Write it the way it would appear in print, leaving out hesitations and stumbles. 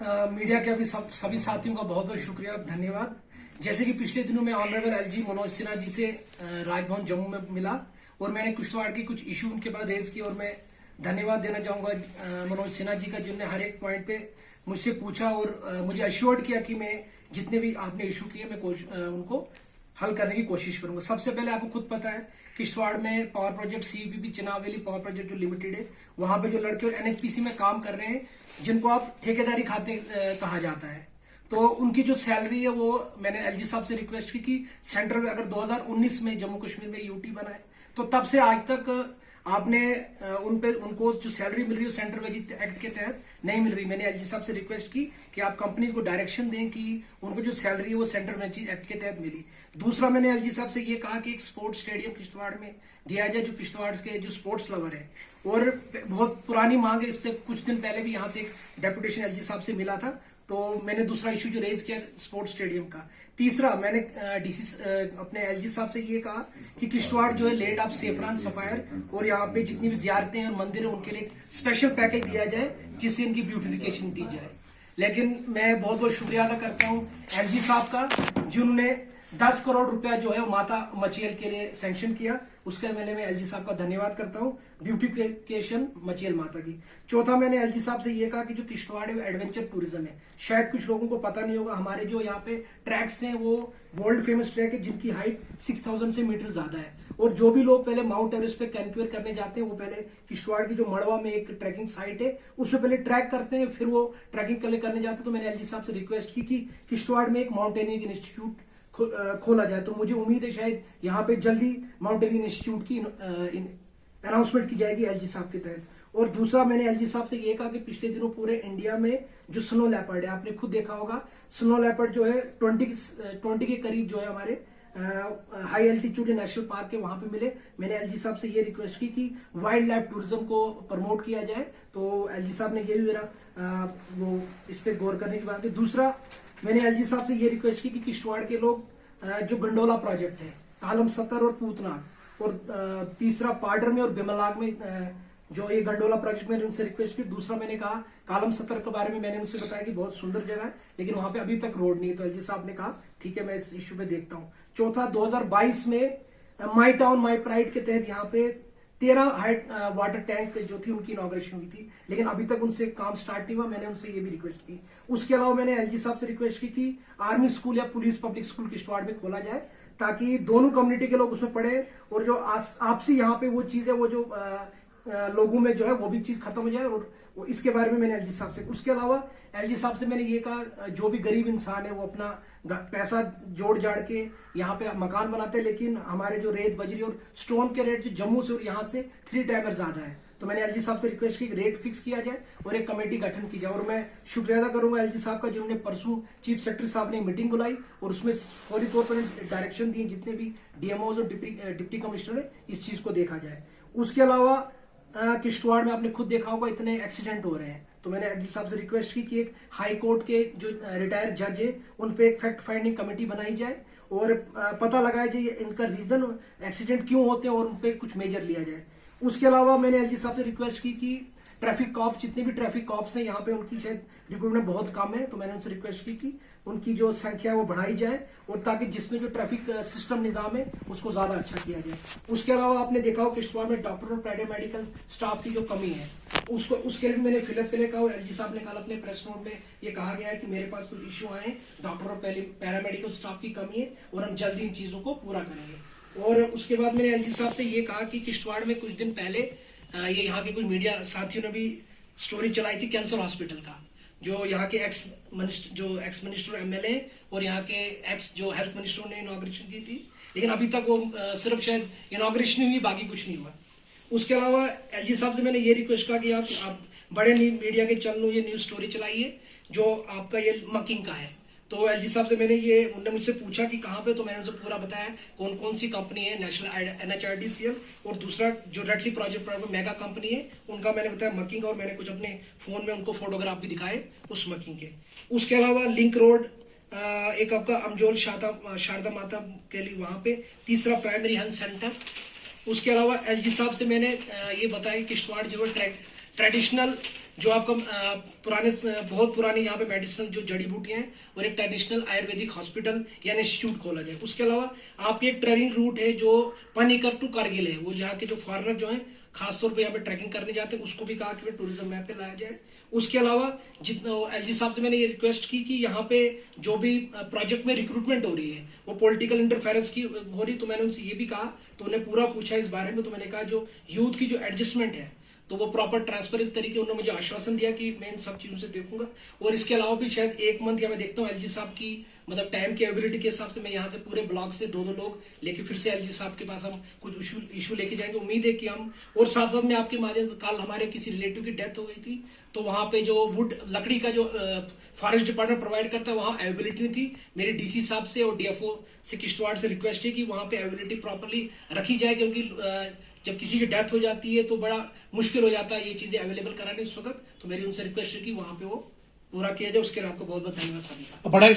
Media के अभी सभी साथियों का बहुत बहुत शुक्रिया धन्यवाद। जैसे कि पिछले दिनों में ऑनरेबल एलजी मनोज सिन्हा जी से राजभवन जम्मू में मिला और मैंने किश्तवाड़ की कुछ इशू उनके पास रेज किए और मैं धन्यवाद देना चाहूंगा मनोज सिन्हा जी का, जिन्होंने हर एक पॉइंट पे मुझसे पूछा और मुझे अश्योर्ड किया कि मैं जितने भी आपने इशू किए मैं उनको हल करने की कोशिश करूंगा। सबसे पहले आपको खुद पता है किश्तवाड़ में power project CPP Chenab power project जो लिमिटेड है, वहां पे जो लड़के और एनएचपीसी में काम कर रहे हैं जिनको आप ठेकेदारी खाते कहा जाता है, तो उनकी जो सैलरी है वो मैंने एलजी साहब से रिक्वेस्ट की कि सेंट्रल में अगर 2019 में जम्मू कश्मीर में यूटी बना है तो तब से आज तक आपने उनको जो सैलरी मिल रही है सेंट्रल वेज एक्ट के तहत नहीं मिल रही। मैंने एलजी साहब से रिक्वेस्ट की कि आप कंपनी को डायरेक्शन दें कि उनको जो सैलरी है वो सेंट्रल वेज एक्ट के तहत मिली। दूसरा, मैंने एलजी साहब से ये कहा कि एक स्पोर्ट्स स्टेडियम किश्तवाड़ में दिया जाए, जो किश्तवाड़ के जो स्पोर्ट्स लवर है, और बहुत पुरानी मांग है, इससे कुछ दिन पहले भी यहाँ से एक डेपुटेशन एलजी साहब से मिला था, तो मैंने दूसरा इशू जो रेज किया स्पोर्ट्स स्टेडियम का। तीसरा, मैंने डीसी अपने एलजी साहब से ये कहा कि किश्तवाड़ जो है लैंड ऑफ सेफरान सफायर और यहाँ पे जितनी भी जियारतें हैं और मंदिर है उनके लिए स्पेशल पैकेज दिया जाए जिससे इनकी ब्यूटिफिकेशन दी जाए। लेकिन मैं बहुत बहुत शुक्रिया अदा करता हूँ एलजी साहब का, जिन्होंने 10 करोड़ रुपया जो है माता मचेल के लिए सैंक्शन किया, उसके मैंने मैं एलजी साहब का धन्यवाद करता हूँ, ब्यूटिफिकेशन मचेल माता की। चौथा, मैंने एलजी साहब से ये कहा कि जो किश्तवाड़ एडवेंचर टूरिज्म है, शायद कुछ लोगों को पता नहीं होगा, हमारे जो यहाँ पे ट्रैक्स हैं वो वर्ल्ड फेमस ट्रैक है जिनकी हाइट 6000 से मीटर ज्यादा है, और जो भी लोग पहले माउंट एवरेस्ट पे कैंक्वेर करने जाते हैं वो पहले किश्तवाड़ की जो मड़वा में एक ट्रैकिंग साइट है उसमें पहले ट्रैक करते हैं, फिर वो ट्रैकिंग करने जाते हैं। तो मैंने एलजी साहब से रिक्वेस्ट की कि किश्तवाड़ में एक माउंटेनियरिंग इंस्टीट्यूट खोला जाए, तो मुझे उम्मीद है शायद यहाँ पे जल्दी माउंटेनियरिंग इंस्टीट्यूट की अनाउंसमेंट की जाएगी एलजी साहब के तहत। और दूसरा, मैंने एलजी साहब से ये कहा कि पिछले दिनों पूरे इंडिया में जो स्नो लेपर्ड है, आपने खुद देखा होगा, स्नो लेपर्ड जो है 20 के करीब जो है हमारे हाई एल्टीट्यूड नेशनल पार्क है वहां पे मिले। मैंने एलजी साहब से ये रिक्वेस्ट की कि वाइल्ड लाइफ टूरिज्म को प्रमोट किया जाए, तो एलजी साहब ने यही मेरा वो इस पे गौर करने की बात है। दूसरा, मैंने एलजी साहब से ये रिक्वेस्ट की कि किश्तवाड़ के लोग जो गंडोला प्रोजेक्ट है कालम 70 और पूतना, और तीसरा पाडर में और बिमलाग में जो ये गंडोला प्रोजेक्ट, मैंने उनसे रिक्वेस्ट की। दूसरा, मैंने कहा कालम 70 के बारे में मैंने उनसे बताया कि बहुत सुंदर जगह है लेकिन वहां पे अभी तक रोड नहीं है, तो एलजी साहब ने कहा ठीक है मैं इस इशू पे देखता हूँ। चौथा, 2022 में माई टाउन माई प्राइड के तहत यहाँ पे 13 हाइट वाटर टैंक जो थी उनकी इनॉग्रेशन हुई थी, लेकिन अभी तक उनसे काम स्टार्ट नहीं हुआ, मैंने उनसे ये भी रिक्वेस्ट की। उसके अलावा मैंने एलजी साहब से रिक्वेस्ट की कि आर्मी स्कूल या पुलिस पब्लिक स्कूल किश्तवाड़ में खोला जाए ताकि दोनों कम्युनिटी के लोग उसमें पढ़े और जो आपसी यहाँ पे वो चीज है वो जो लोगों में जो है वो भी चीज खत्म हो जाए, और इसके बारे में मैंने एलजी साहब से। उसके अलावा एलजी साहब से मैंने ये कहा जो भी गरीब इंसान है वो अपना पैसा जोड़ जाड़ के यहाँ पे मकान बनाते हैं, लेकिन हमारे जो रेत बजरी और स्टोन के रेट जो जम्मू से और यहाँ से 3 टाइमर ज्यादा है, तो मैंने एलजी साहब से रिक्वेस्ट की रेट फिक्स किया जाए और एक कमेटी गठन की जाए। और मैं शुक्रिया अदा करूंगा एलजी साहब का जिन्होंने परसों चीफ सेक्रेटरी साहब ने मीटिंग बुलाई और उसमें फौरी तौर पर डायरेक्शन दिए जितने भी डीएमओ और डिप्टी कमिश्नर है इस चीज को देखा जाए। उसके अलावा किश्तवाड़ में आपने खुद देखा होगा इतने एक्सीडेंट हो रहे हैं, तो मैंने एलजी साहब से रिक्वेस्ट की कि एक हाई कोर्ट के जो रिटायर्ड जज है उन पे एक फैक्ट फाइंडिंग कमेटी बनाई जाए और पता लगाया जाए इनका रीजन एक्सीडेंट क्यों होते हैं और उन पे कुछ मेजर लिया जाए। उसके अलावा मैंने एलजी साहब से रिक्वेस्ट की कि ट्रैफिक कॉप जितने भी ट्रैफिक कॉप्स हैं यहाँ पे उनकी शायद रिक्रूटमेंट बहुत कम है, तो मैंने उनसे रिक्वेस्ट की कि उनकी जो संख्या है वो बढ़ाई जाए और ताकि जिसमें जो ट्रैफिक सिस्टम निजाम है उसको ज्यादा अच्छा किया जाए। उसके अलावा आपने देखा हो किश्तवाड़ में डॉक्टर और पैरामेडिकल स्टाफ की जो कमी है उसको उसके लिए मैंने फिलअप के लिए कहा और एलजी साहब ने कल अपने प्रेस नोट में ये कहा गया है कि मेरे पास कुछ इश्यू आए, डॉक्टर और पैरामेडिकल स्टाफ की कमी है और हम जल्दी इन चीजों को पूरा करेंगे। और उसके बाद मैंने एलजी साहब से ये कहा कि किश्तवाड़ में कुछ दिन पहले ये यहाँ के कुछ मीडिया साथियों ने भी स्टोरी चलाई थी कैंसर हॉस्पिटल का, जो यहाँ के एक्स मिनिस्टर एमएलए और यहाँ के एक्स जो हेल्थ मिनिस्टर ने इनॉग्रेशन की थी, लेकिन अभी तक वो सिर्फ शायद इनॉग्रेशन हुई, बाकी कुछ नहीं हुआ। उसके अलावा एलजी साहब से मैंने ये रिक्वेस्ट कहा कि आप बड़े मीडिया के चैनलों ये न्यूज स्टोरी चलाइए जो आपका ये मकिंग का है, तो एलजी साहब से उन्होंने मुझसे पूछा कि कहाँ पे, तो मैंने उनसे पूरा बताया कौन कौन सी कंपनी है, नेशनल NHRDCL और दूसरा जो रेटली प्रोजेक्ट मेगा कंपनी है उनका मैंने बताया मकिंग, और मैंने कुछ अपने फोन में उनको फोटोग्राफ भी दिखाए उस मकिंग के। उसके अलावा लिंक रोड एक आपका अमजोल शारदा माता के लिए वहां पे, तीसरा प्राइमरी हेल्थ सेंटर। उसके अलावा एलजी साहब से मैंने ये बताया कि किश्तवाड़ जो है ट्रेडिशनल जो आपका बहुत पुरानी यहाँ पे मेडिसिन जो जड़ी बूटियां हैं और एक ट्रेडिशनल आयुर्वेदिक हॉस्पिटल या इंस्टीट्यूट खोला जाए। उसके अलावा आपकी एक ट्रेनिंग रूट है जो पनिकर टू कारगिल है, वो जहाँ के जो फॉरेनर जो है खासतौर पे यहाँ पे ट्रैकिंग करने जाते हैं, उसको भी कहा कि टूरिज्म मैप पे लाया जाए। उसके अलावा जितना एलजी साहब से मैंने ये रिक्वेस्ट की कि यहाँ पे जो भी प्रोजेक्ट में रिक्रूटमेंट हो रही है वो पॉलिटिकल इंटरफेरेंस की हो रही, तो मैंने उनसे ये भी कहा, तो उन्हें पूरा पूछा इस बारे में। तो मैंने कहा जो यूथ की जो एडजस्टमेंट है तो वो प्रॉपर ट्रांसपेरेंट तरीके उन्होंने मुझे आश्वासन दिया कि मैं इन सब चीजों से देखूंगा। और इसके अलावा भी शायद एक मंथ या मैं देखता हूँ एलजी साहब की मतलब टाइम की एबिलिटी के हिसाब से मैं यहाँ से पूरे ब्लॉक से दो लोग लेके फिर से एलजी साहब के पास हम कुछ इशू लेके जाएंगे। उम्मीद है कि हम, और साथ साथ में आपके माध्यम, कल हमारे किसी रिलेटिव की डेथ हो गई थी, तो वहां पे जो वुड लकड़ी का जो फॉरेस्ट डिपार्टमेंट प्रोवाइड करता है वहां अवेलेबिलिटी नहीं थी। मेरे डीसी साहब से और डीएफओ से किश्तवाड़ से रिक्वेस्ट है कि वहां पे अवेलेबिलिटी प्रॉपर्ली रखी जाए, क्योंकि जब किसी की डेथ हो जाती है तो बड़ा मुश्किल हो जाता है ये चीजें अवेलेबल कराने उस वक्त। तो मेरी उनसे रिक्वेस्ट है कि वहां पे वो पूरा किया जाए। उसके लिए आपको बहुत बहुत धन्यवाद सभी का। बड़ा